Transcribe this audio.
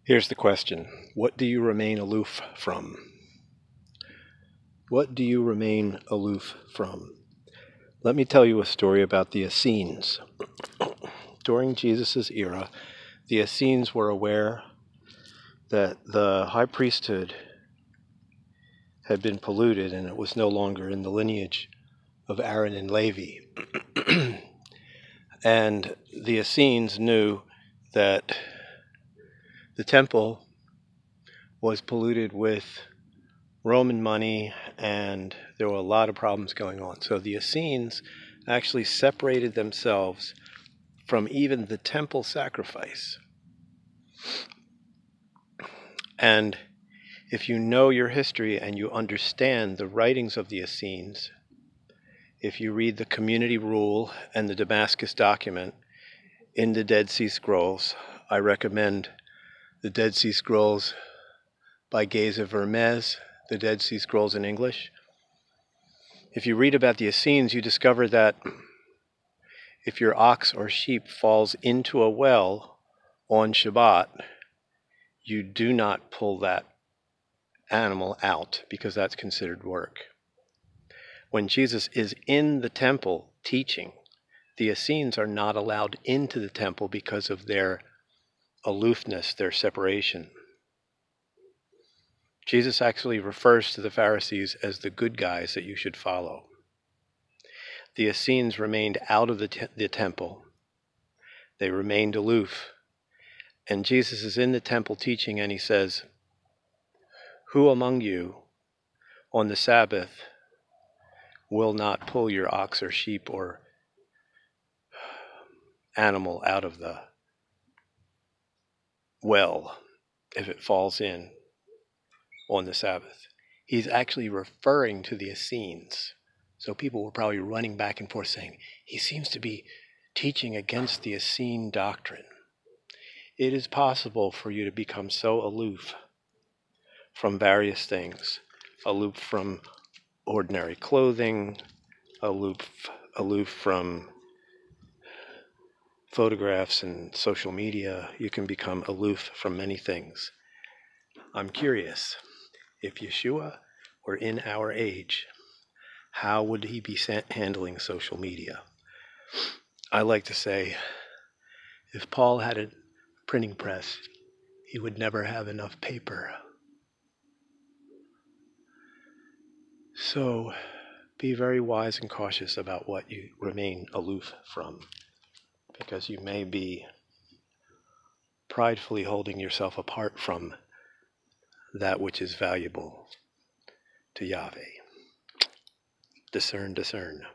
Here's the question. What do you remain aloof from? What do you remain aloof from? Let me tell you a story about the Essenes. During Jesus' era, the Essenes were aware that the high priesthood had been polluted and it was no longer in the lineage of Aaron and Levi. And the Essenes knew that the temple was polluted with Roman money and there were a lot of problems going on. So the Essenes actually separated themselves from even the temple sacrifice. And if you know your history and you understand the writings of the Essenes, if you read the Community Rule and the Damascus document in the Dead Sea Scrolls, I recommend the Dead Sea Scrolls by Geza Vermes, the Dead Sea Scrolls in English. If you read about the Essenes, you discover that if your ox or sheep falls into a well on Shabbat, you do not pull that animal out because that's considered work. When Jesus is in the temple teaching, the Essenes are not allowed into the temple because of their aloofness, their separation. Jesus actually refers to the Pharisees as the good guys that you should follow. The Essenes remained out of the temple. They remained aloof. And Jesus is in the temple teaching and he says, "Who among you on the Sabbath will not pull your ox or sheep or animal out of the well if it falls in on the Sabbath?" He's actually referring to the Essenes. So people were probably running back and forth saying, he seems to be teaching against the Essene doctrine. It is possible for you to become so aloof from various things, aloof from ordinary clothing, aloof from photographs and social media. You can become aloof from many things. I'm curious, if Yeshua were in our age, how would he be handling social media? I like to say, if Paul had a printing press, he would never have enough paper. So be very wise and cautious about what you remain aloof from, because you may be pridefully holding yourself apart from that which is valuable to Yahweh. Discern, discern.